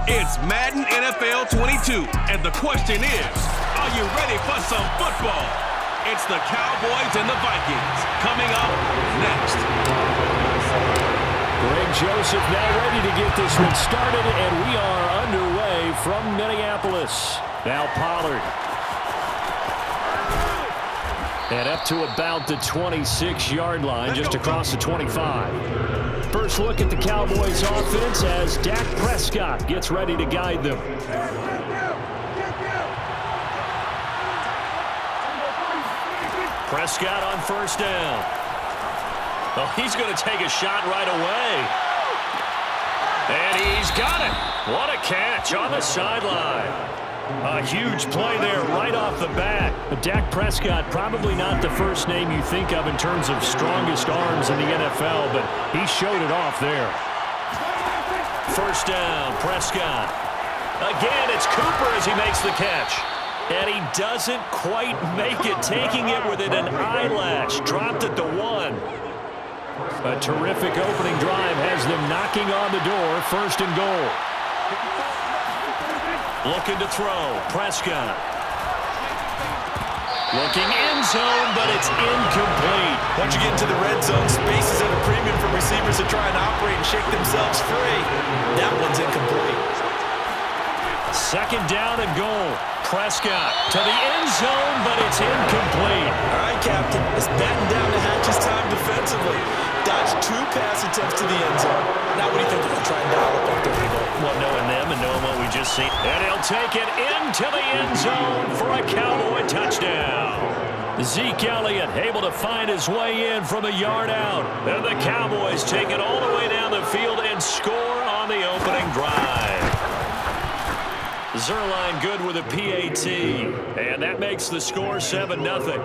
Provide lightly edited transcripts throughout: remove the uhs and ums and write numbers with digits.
It's Madden NFL 22, and the question is, are you ready for some football? It's the Cowboys and the Vikings coming up next. Greg Joseph now ready to get this one started, and we are underway from Minneapolis. Now Pollard. And up to about the 26-yard line, just across the 25. First look at the Cowboys offense as Dak Prescott gets ready to guide them. Prescott on first down. Oh, he's going to take a shot right away. And he's got it. What a catch on the sideline. A huge play there right off the bat. But Dak Prescott, probably not the first name you think of in terms of strongest arms in the NFL, but he showed it off there. First down, Prescott. Again, it's Cooper as he makes the catch. And he doesn't quite make it, taking it within an eyelash. Dropped at the 1. A terrific opening drive has them knocking on the door, first and goal. Looking to throw, Prescott. Looking end zone, but it's incomplete. Once you get into the red zone, space is at a premium for receivers to try and operate and shake themselves free. That one's incomplete. Second down and goal. Prescott to the end zone, but it's incomplete. All right, Captain. It's batten down the hatches time defensively. Dodged 2 pass attempts to the end zone. Now what do you think they're going to try and dial up on 30 goal? Well, knowing them and knowing what we just seen. And he'll take it into the end zone for a Cowboy touchdown. Zeke Elliott able to find his way in from a yard out. And the Cowboys take it all the way down the field and score on the opening drive. Zerline good with a PAT. And that makes the score 7-0.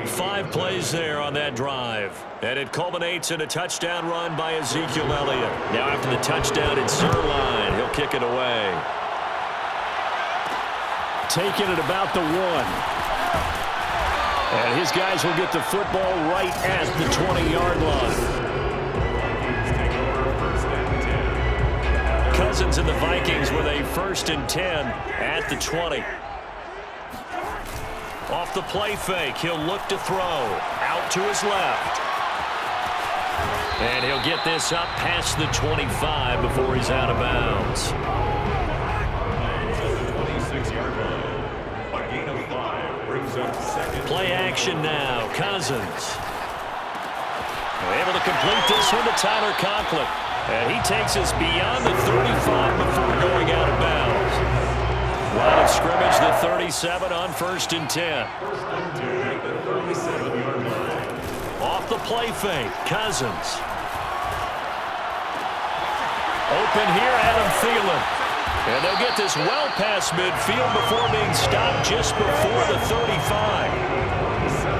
5 plays there on that drive. And it culminates in a touchdown run by Ezekiel Elliott. Now after the touchdown, it's Zerline. He'll kick it away. Taking it about the 1. And his guys will get the football right at the 20-yard line. Cousins and the Vikings with a 1st and 10 at the 20. Off the play fake, he'll look to throw. Out to his left. And he'll get this up past the 25 before he's out of bounds. Play action now, Cousins. Able to complete this one to Tyler Conklin. And he takes us beyond the 35 before going out of bounds. Line of scrimmage, the 37 on 1st and 10. Off the play fake, Cousins. Open here, Adam Thielen. And they'll get this well past midfield before being stopped just before the 35.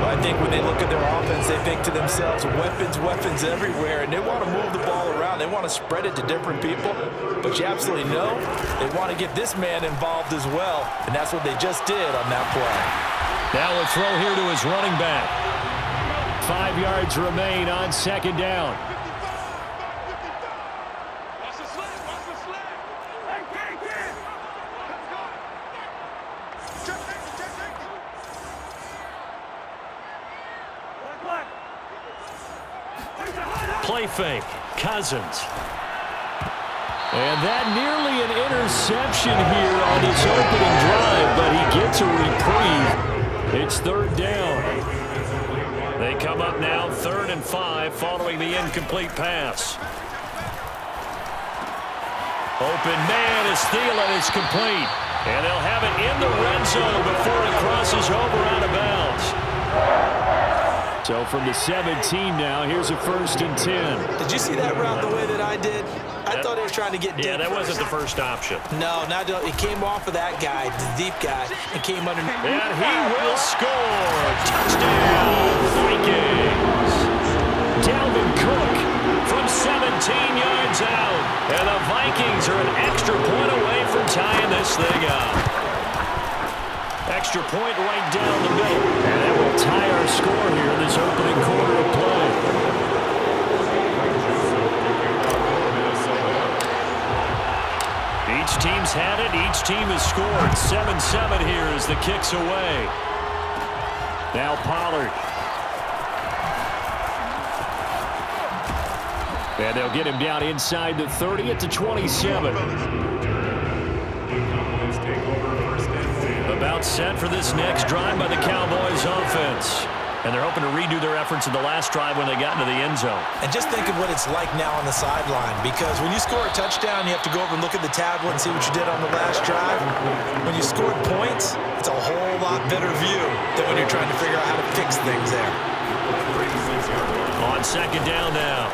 Well, I think when they look at their offense, they think to themselves, weapons everywhere, and they want to move the ball around. They want to spread it to different people. But you absolutely know they want to get this man involved as well, and that's what they just did on that play. Now a throw here to his running back. 5 yards remain on 2nd down. Play fake, Cousins. And that nearly an interception here on his opening drive, but he gets a reprieve. It's 3rd down. They come up now 3rd and 5 following the incomplete pass. Open man is Thielen. It's complete. And they'll have it in the red zone before it crosses over out of bounds. So from the 17 now, here's a 1st and 10. Did you see that route the way that I did? I thought he was trying to get deep. Yeah, that wasn't the first option. No, it came off of that guy, the deep guy, and came underneath. And he will score. Touchdown, Vikings. Dalvin Cook from 17 yards out. And the Vikings are an extra point away from tying this thing up. Extra point right down the middle. And that will tie our score here in this opening quarter of play. Each team's had it. Each team has scored. 7-7 here as the kick's away. Now Pollard. And they'll get him down inside the 30 at the 27. About set for this next drive by the Cowboys offense. And they're hoping to redo their efforts in the last drive when they got into the end zone. And just think of what it's like now on the sideline, because when you score a touchdown, you have to go over and look at the tablet and see what you did on the last drive. When you scored points, it's a whole lot better view than when you're trying to figure out how to fix things there. On second down now.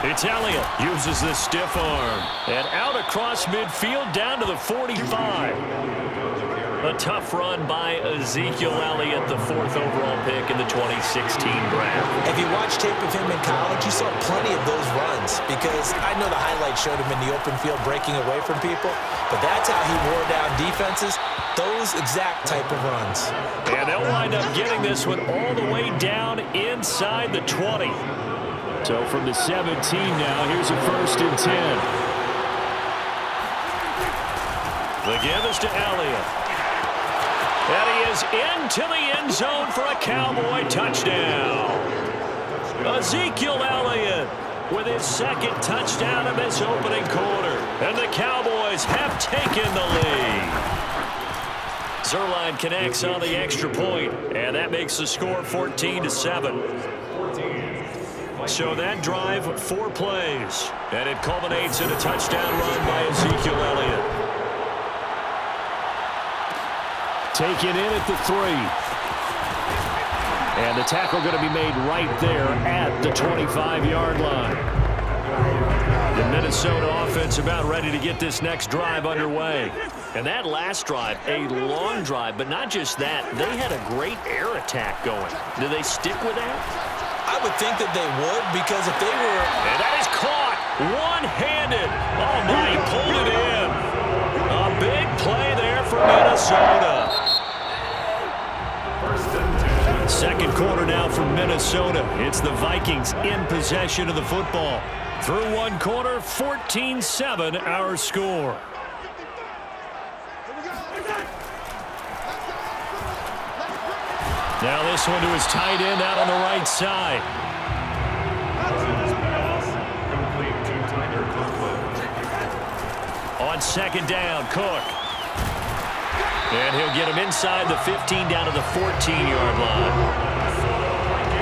It's Elliott. Uses the stiff arm. And out across midfield down to the 45. A tough run by Ezekiel Elliott, the 4th overall pick in the 2016 draft. If you watch tape of him in college, you saw plenty of those runs, because I know the highlights showed him in the open field breaking away from people, but that's how he wore down defenses, those exact type of runs. And they'll wind up getting this one all the way down inside the 20. So from the 17 now, here's a 1st and 10. The give is to Elliott. And he is into the end zone for a Cowboy touchdown. Ezekiel Elliott with his 2nd touchdown in this opening quarter. And the Cowboys have taken the lead. Zuerlein connects on the extra point, and that makes the score 14-7. So that drive, 4 plays, and it culminates in a touchdown run by Ezekiel Elliott. Taken in at the 3. And the tackle going to be made right there at the 25-yard line. The Minnesota offense about ready to get this next drive underway. And that last drive, a long drive, but not just that. They had a great air attack going. Do they stick with that? I would think that they would, because if they were... And that is caught one-handed. Oh, my, he pulled it in. A big play there for Minnesota. Second quarter now from Minnesota. It's the Vikings in possession of the football. Through one quarter, 14-7 our score. Now this one to his tight end out on the right side. On second down, Cook. And he'll get him inside the 15 down to the 14-yard line.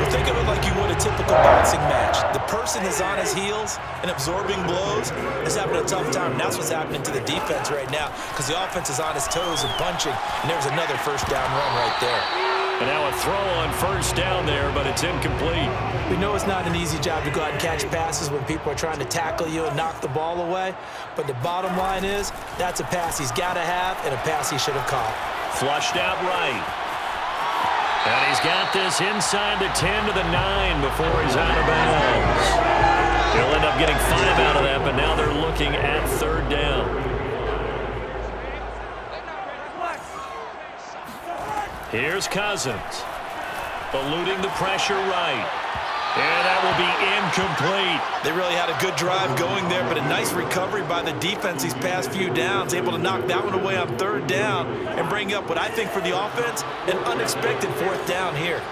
Well, think of it like you would a typical boxing match. The person is on his heels and absorbing blows is having a tough time. And that's what's happening to the defense right now, because the offense is on his toes and punching. And there's another first down run right there. And now a throw on first down there, but it's incomplete. We know it's not an easy job to go out and catch passes when people are trying to tackle you and knock the ball away. But the bottom line is, that's a pass he's got to have and a pass he should have caught. Flushed out right. And he's got this inside the 10 to the 9 before he's out of bounds. He'll end up getting 5 out of that, but now they're looking at third down. Here's Cousins, eluding the pressure right. And that will be incomplete. They really had a good drive going there, but a nice recovery by the defense these past few downs, able to knock that one away on third down and bring up what I think for the offense, an unexpected 4th down here.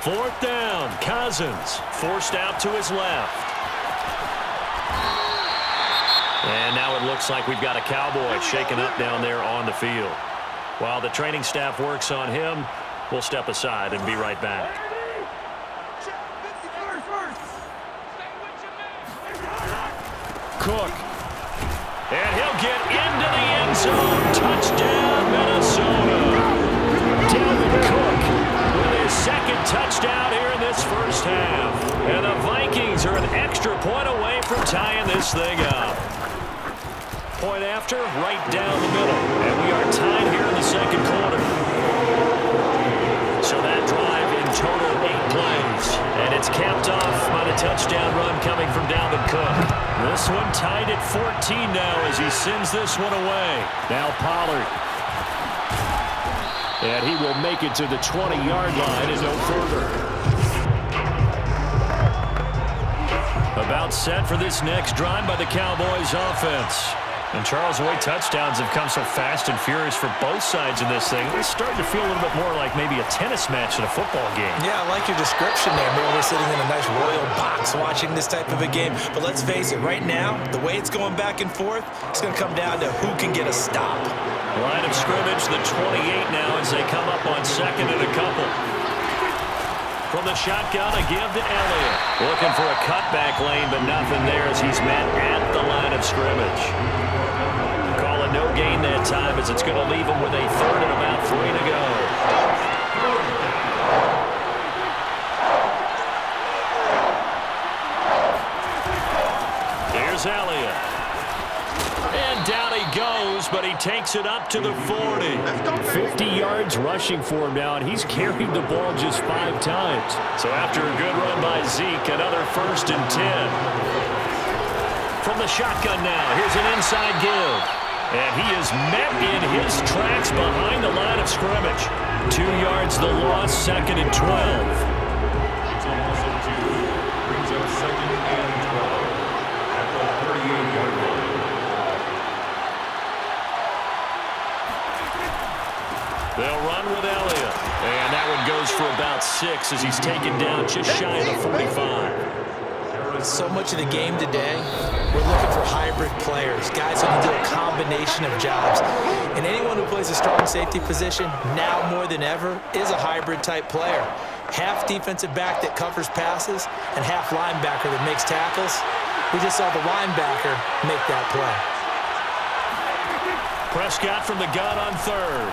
4th down, Cousins forced out to his left. And now it looks like we've got a Cowboy shaken up down there on the field. While the training staff works on him, we'll step aside and be right back. Cook. And he'll get into the end zone. Touchdown, Minnesota. Dalvin Cook with his 2nd touchdown here in this first half. And the Vikings are an extra point away from tying this thing up. Point after, right down the middle. And we are tied here in the second quarter. So that drive in total 8 plays. And it's capped off by the touchdown run coming from Dalvin Cook. This one tied at 14 now as he sends this one away. Now Pollard. And he will make it to the 20-yard line and no further. About set for this next drive by the Cowboys offense. And Charles, the way touchdowns have come so fast and furious for both sides in this thing, it's starting to feel a little bit more like maybe a tennis match in a football game. Yeah, I like your description there. Maybe we're sitting in a nice royal box watching this type of a game. But let's face it, right now, the way it's going back and forth, it's going to come down to who can get a stop. Line of scrimmage, the 28 now as they come up on second and a couple. From the shotgun, a give to Elliott. Looking for a cutback lane, but nothing there as he's met at the line of scrimmage. Call a no gain that time as it's going to leave him with a third and about 3 to go. Here's Elliott. And down he goes, but he takes it up to the 40. 50 yards rushing for him now, and he's carried the ball just 5 times. So after a good run by Zeke, another 1st and 10. From the shotgun now, here's an inside give. And he is met in his tracks behind the line of scrimmage. 2 yards the loss, 2nd and 12. They'll run with Elliott. And that one goes for about 6 as he's taken down just shy of the 45. So much of the game today, we're looking for hybrid players, guys who can do a combination of jobs. And anyone who plays a strong safety position, now more than ever, is a hybrid type player. Half defensive back that covers passes and half linebacker that makes tackles. We just saw the linebacker make that play. Prescott from the gun on third.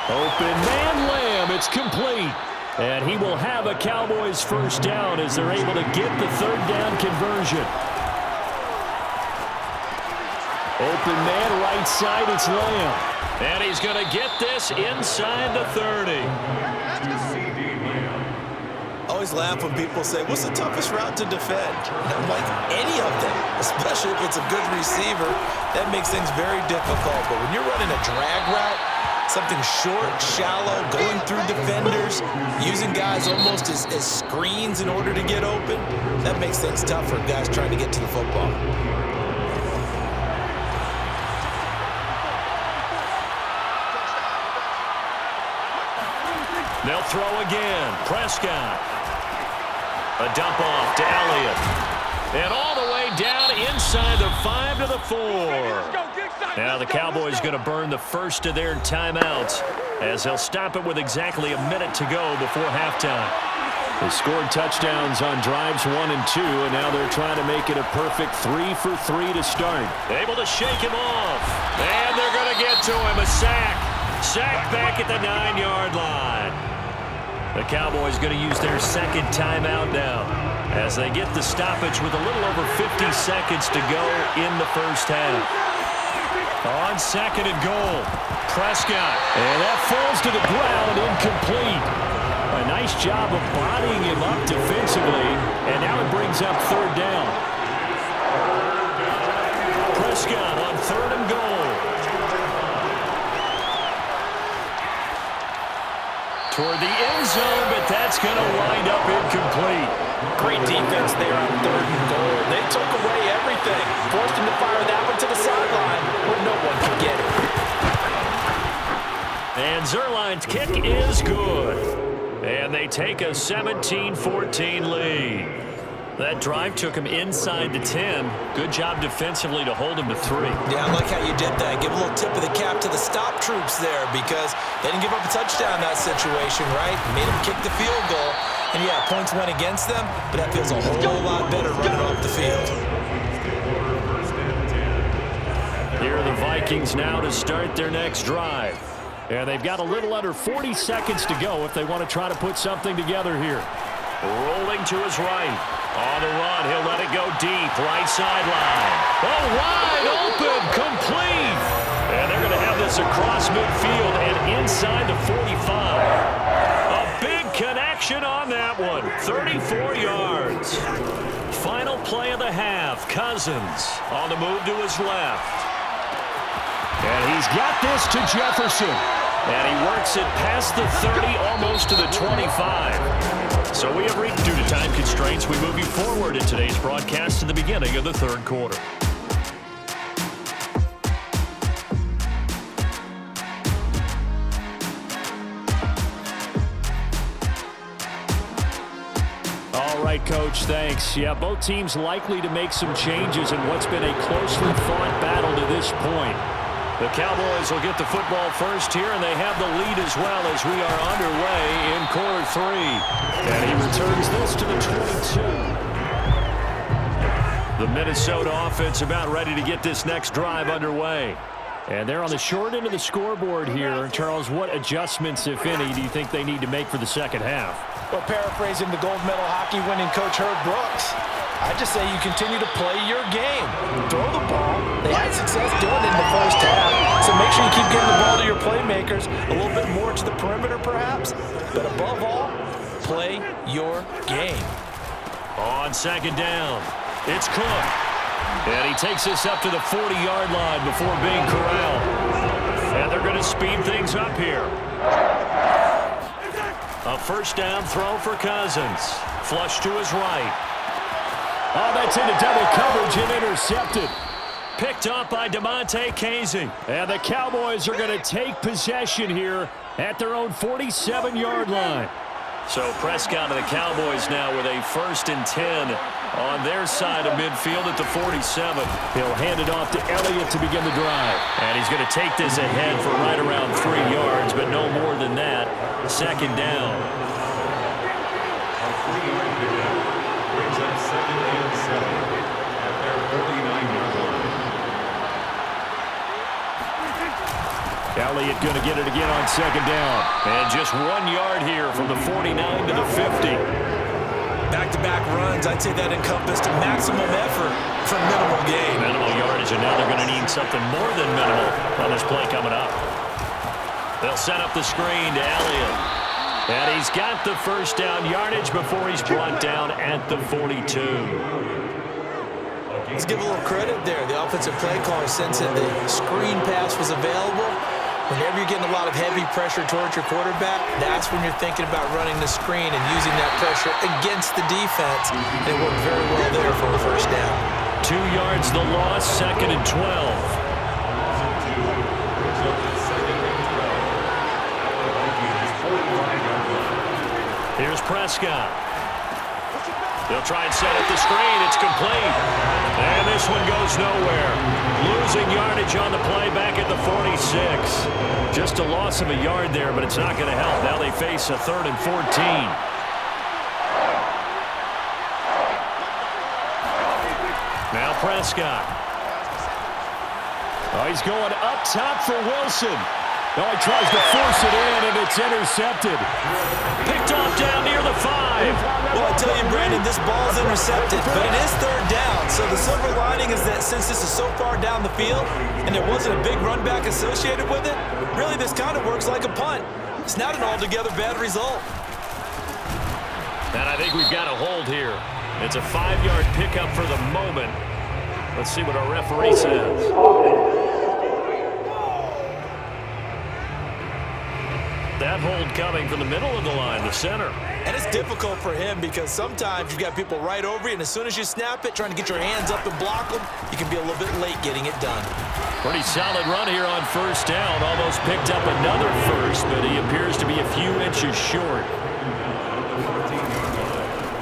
Open man, Lamb, it's complete. And he will have a Cowboys first down as they're able to get the third down conversion. Open man, right side, it's Lamb. And he's going to get this inside the 30. Always laugh when people say, what's the toughest route to defend? And I'm like, any of them, especially if it's a good receiver. That makes things very difficult. But when you're running a drag route, something short, shallow, going through defenders, using guys almost as screens in order to get open, that makes things tough for guys trying to get to the football. They'll throw again. Prescott. A dump off to Elliott. And all the way down inside the 5 to the 4. Now the Cowboys going to burn the first of their timeouts as they'll stop it with exactly a minute to go before halftime. They scored touchdowns on drives 1 and 2, and now they're trying to make it a perfect 3 for 3 to start. Able to shake him off. And they're going to get to him. A sack. Sack back at the 9-yard line. The Cowboys going to use their second timeout now as they get the stoppage with a little over 50 seconds to go in the first half. On 2nd and goal, Prescott. And that falls to the ground, incomplete. A nice job of bodying him up defensively, and now it brings up 3rd down. Prescott on 3rd and goal. Toward the end zone, but that's going to wind up incomplete. Great defense there on 3rd and goal. They took away everything. Forced him to fire that one to the sideline where no one could get it. And Zerline's kick is good. And they take a 17-14 lead. That drive took him inside the 10. Good job defensively to hold him to 3. Yeah, I like how you did that. Give a little tip of the cap to the stop troops there because they didn't give up a touchdown in that situation, right? Made them kick the field goal. And, yeah, points went against them, but that feels a whole lot better running off the field. Here are the Vikings now to start their next drive. And they've got a little under 40 seconds to go if they want to try to put something together here. Rolling to his right. On the run, he'll let it go deep. Right sideline. Oh, wide open. Complete. And they're going to have this across midfield and inside the 45. A big connection on that one. 34 yards. Final play of the half. Cousins on the move to his left. And he's got this to Jefferson. And he works it past the 30, almost to the 25. So due to time constraints, we move you forward in today's broadcast to the beginning of the 3rd quarter. right, Coach. Thanks. Yeah, both teams likely to make some changes in what's been a closely fought battle to this point. The Cowboys will get the football first here, and they have the lead as well as we are underway in quarter 3. And he returns this to the 22. The Minnesota offense about ready to get this next drive underway. And they're on the short end of the scoreboard here. Charles, what adjustments, if any, do you think they need to make for the second half? Well, paraphrasing the gold medal hockey winning coach Herb Brooks, I just say you continue to play your game. Throw the ball. They had success doing it in the first half. So make sure you keep getting the ball to your playmakers, a little bit more to the perimeter perhaps. But above all, play your game. On second down, it's Cook. And he takes this up to the 40-yard line before being corralled. And they're going to speed things up here. A first down throw for Cousins. Flush to his right. Oh, that's into double coverage and intercepted. Picked up by DeMonte Casey. And the Cowboys are going to take possession here at their own 47-yard line. So Prescott and the Cowboys now with a 1st and 10 on their side of midfield at the 47. He'll hand it off to Elliott to begin the drive. And he's going to take this ahead for right around 3 yards, but no more than that. Second down. Brings up 2nd and 7 at their 49-yard line. Elliott going to get it again on second down. And just 1 yard here from the 49 to the 50. Back-to-back runs, I'd say that encompassed maximum effort for minimal gain. Minimal yardage, and now they're going to need something more than minimal on this play coming up. They'll set up the screen to Elliott. And he's got the first down yardage before he's brought down at the 42. Let's give a little credit there. The offensive play caller sensed that the screen pass was available. Whenever you're getting a lot of heavy pressure towards your quarterback, that's when you're thinking about running the screen and using that pressure against the defense. And it worked very well there for a first down. 2 yards the loss, 2nd and 12. Here's Prescott. They'll try and set up the screen. It's complete. And this one goes nowhere. Losing yardage on the play back at the 46. Just a loss of a yard there, but it's not going to help. Now they face a 3rd and 14. Now Prescott. Oh, he's going up top for Wilson. Oh, he tries to force it in, and it's intercepted. Picked off down near the 5. Well, I tell you, Brandon, this ball's intercepted, but it is 3rd down. So the silver lining is that since this is so far down the field and there wasn't a big run back associated with it, really this kind of works like a punt. It's not an altogether bad result. And I think we've got a hold here. It's a 5-yard pickup for the moment. Let's see what our referee says. That hold coming from the middle of the line, the center. And it's difficult for him because sometimes you've got people right over you, and as soon as you snap it, trying to get your hands up and block them, you can be a little bit late getting it done. Pretty solid run here on first down. Almost picked up another first, but he appears to be a few inches short.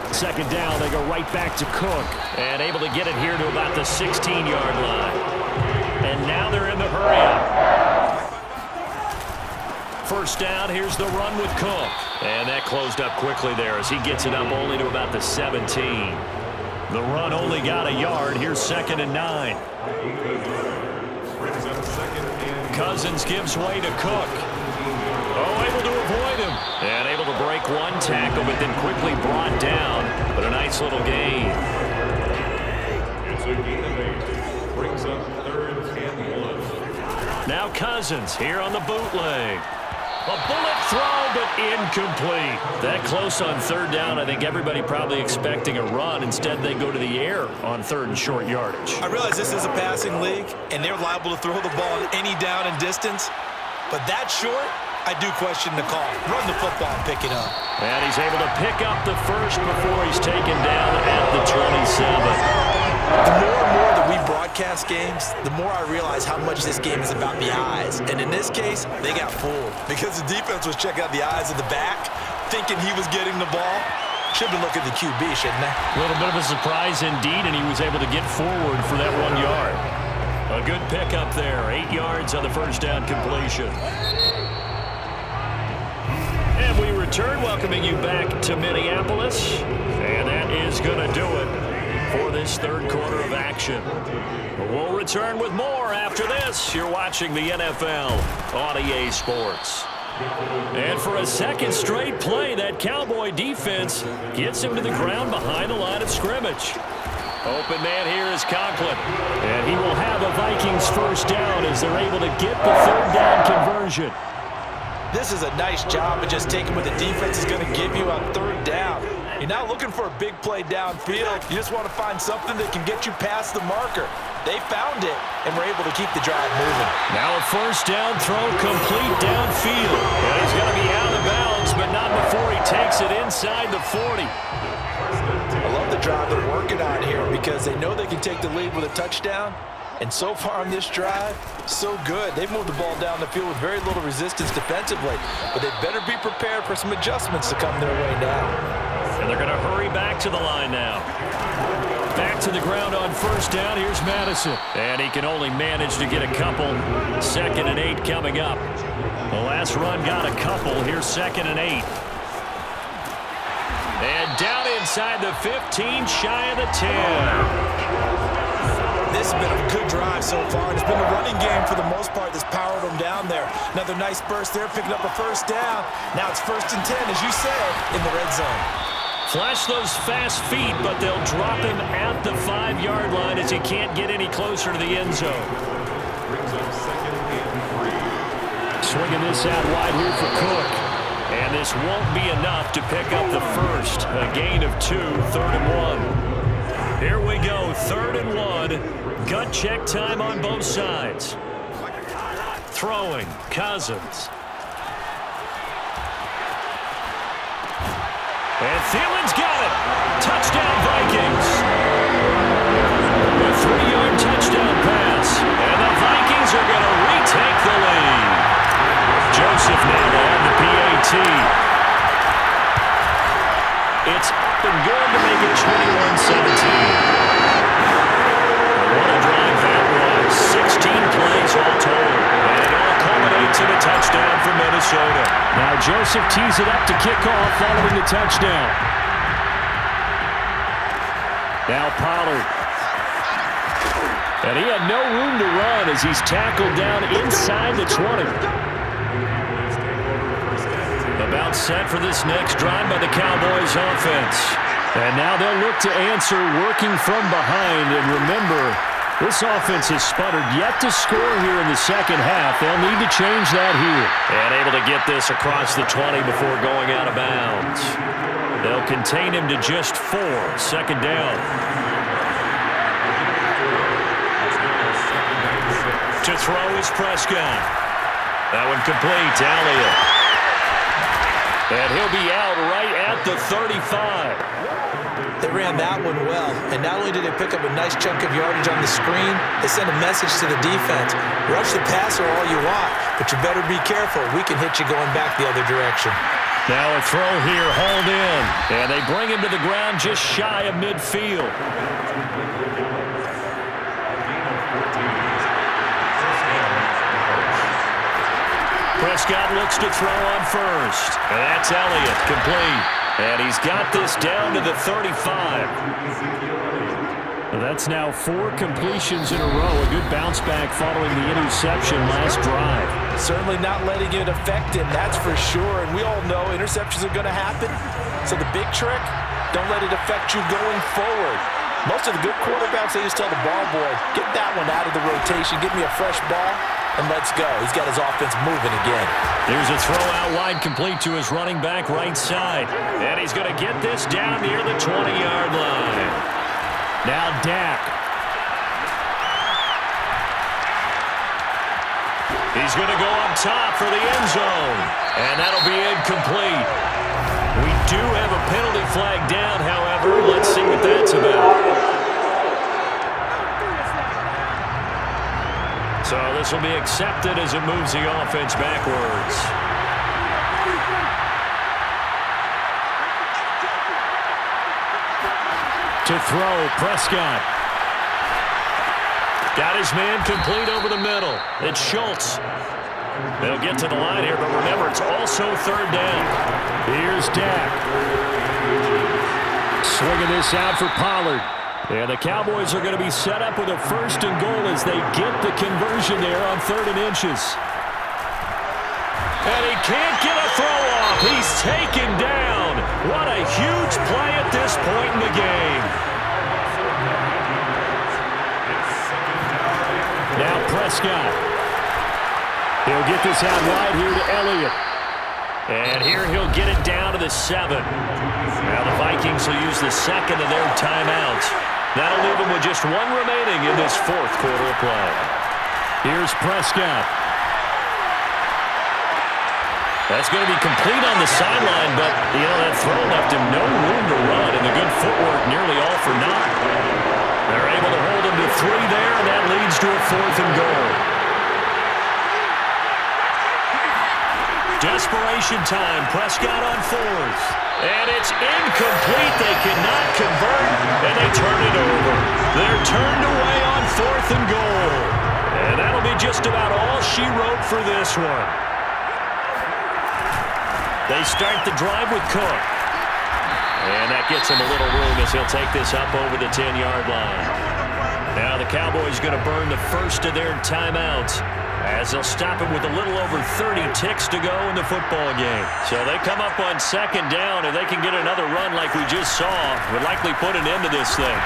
Second down, they go right back to Cook. And able to get it here to about the 16-yard line. And now they're in the hurry-up. First down, here's the run with Cook. And that closed up quickly there as he gets it up only to about the 17. The run only got a yard. Here's 2nd and 9. Cousins gives way to Cook. Oh, able to avoid him. And able to break one tackle, but then quickly brought down. But a nice little gain. It's a gain of 8. Brings up 3rd and 1. Now Cousins here on the bootleg. A bullet throw, but incomplete. That close on 3rd down. I think everybody probably expecting a run. Instead, they go to the air on 3rd and short yardage. I realize this is a passing league, and they're liable to throw the ball on any down and distance. But that short, I do question the call. Run the football and pick it up. And he's able to pick up the first before he's taken down at the 27. The more and more that we broadcast games, the more I realize how much this game is about the eyes. And in this case, they got fooled because the defense was checking out the eyes of the back, thinking he was getting the ball. Should have been looking at the QB, shouldn't they? A little bit of a surprise indeed, and he was able to get forward for that 1 yard. A good pickup there. 8 yards on the first down completion. And we return, welcoming you back to Minneapolis. And that is going to do it for this third quarter of action. We'll return with more after this. You're watching the NFL on EA Sports. And for a second straight play, that Cowboy defense gets him to the ground behind the line of scrimmage. Open man here is Conklin. And he will have a Vikings first down as they're able to get the third down conversion. This is a nice job of just taking what the defense is going to give you on third down. You're not looking for a big play downfield. You just want to find something that can get you past the marker. They found it, and were able to keep the drive moving. Now a first down throw complete downfield. And he's going to be out of bounds, but not before he takes it inside the 40. I love the drive they're working on here because they know they can take the lead with a touchdown. And so far on this drive, so good. They've moved the ball down the field with very little resistance defensively. But they better be prepared for some adjustments to come their way now. And they're going to hurry back to the line now. Back to the ground on first down. Here's Madison. And he can only manage to get a couple. 2nd and 8 coming up. The last run got a couple. Here's 2nd and 8. And down inside the 15, shy of the 10. This has been a good drive so far. It's been a running game for the most part that's powered them down there. Another nice burst there, picking up a first down. Now it's 1st and 10, as you said, in the red zone. Flash those fast feet, but they'll drop him at the 5-yard line as he can't get any closer to the end zone. Swinging this out wide here for Cook. And this won't be enough to pick up the first. A gain of 2, 3rd and 1. Here we go, 3rd and 1. Gut check time on both sides. Throwing, Cousins. And Thielen's got it. Touchdown, Vikings. A 3-yard touchdown pass. And the Vikings are going to retake the lead. Joseph now to have the PAT. It's up and good to make it 21-17. What a drive that was. 16 plays all total. And it all culminates in a touchdown for Minnesota. Now Joseph tees it up to kick off following the touchdown. Now Pollard. And he had no room to run as he's tackled down inside the 20. About set for this next drive by the Cowboys offense. And now they'll look to answer working from behind. And remember, this offense has sputtered yet to score here in the second half. They'll need to change that here. And able to get this across the 20 before going out of bounds. They'll contain him to just 4. 2nd down. To throw is Prescott. That one complete to Elliott. And he'll be out right at the 35. They ran that one well, and not only did they pick up a nice chunk of yardage on the screen, they sent a message to the defense. Rush the passer all you want, but you better be careful. We can hit you going back the other direction. Now a throw here, hauled in, and they bring him to the ground just shy of midfield. Prescott looks to throw on first. And that's Elliott, complete. And he's got this down to the 35. That's now 4 completions in a row. A good bounce back following the interception last drive. Certainly not letting it affect him, that's for sure. And we all know interceptions are going to happen. So the big trick, don't let it affect you going forward. Most of the good quarterbacks, they just tell the ball boy, get that one out of the rotation, give me a fresh ball, and let's go. He's got his offense moving again. Here's a throw out wide complete to his running back right side. And he's going to get this down near the 20-yard line. Now Dak. He's going to go up top for the end zone. And that'll be incomplete. We do have a penalty flag down, however. Let's see what that's about. So this will be accepted as it moves the offense backwards. To throw, Prescott. Got his man complete over the middle. It's Schultz. They'll get to the line here, but remember, it's also third down. Here's Dak. Swinging this out for Pollard. And the Cowboys are going to be set up with a 1st and goal as they get the conversion there on 3rd and inches. And he can't get a throw off. He's taken down. What a huge play at this point in the game. Now Prescott. He'll get this out wide here to Elliott. And here he'll get it down to the 7. Now the Vikings will use the 2nd of their timeouts. That'll leave them with just 1 remaining in this 4th quarter of play. Here's Prescott. That's going to be complete on the sideline, but, that throw left him no room to run, and the good footwork nearly all for naught. They're able to hold him to 3 there, and that leads to a 4th and goal. Desperation time. Prescott on 4th. And it's incomplete. They cannot convert, and they turn it over. They're turned away on 4th and goal. And that'll be just about all she wrote for this one. They start the drive with Cook. And that gets him a little room as he'll take this up over the 10-yard line. Now the Cowboys going to burn the 1st of their timeouts as they'll stop it with a little over 30 ticks to go in the football game. So they come up on 2nd down, and they can get another run like we just saw. Would likely put an end to this thing.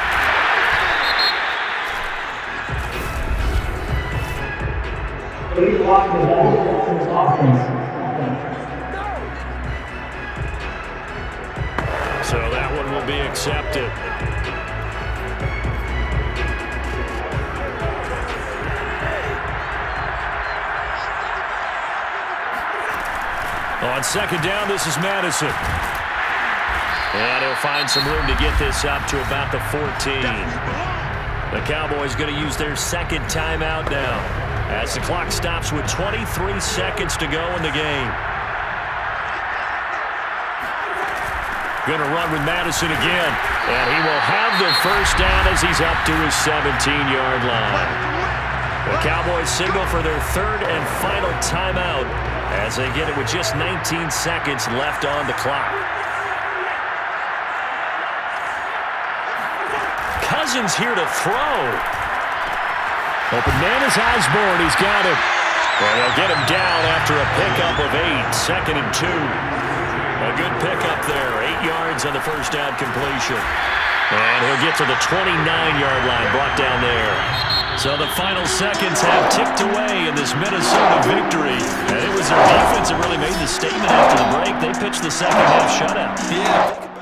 So that one will be accepted. On 2nd down, this is Madison. And he'll find some room to get this up to about the 14. The Cowboys going to use their 2nd timeout now as the clock stops with 23 seconds to go in the game. Going to run with Madison again. And he will have the 1st down as he's up to his 17-yard line. The Cowboys signal for their 3rd and final timeout as they get it with just 19 seconds left on the clock. Cousins here to throw. Open man is Osborne. He's got it. And they'll get him down after a pickup of 8. 2nd and 2. A good pickup there. 8 yards on the 1st down completion. And he'll get to the 29-yard line, brought down there. So the final seconds have ticked away in this Minnesota victory. And it was their defense that really made the statement after the break. They pitched the second half shutout. Yeah.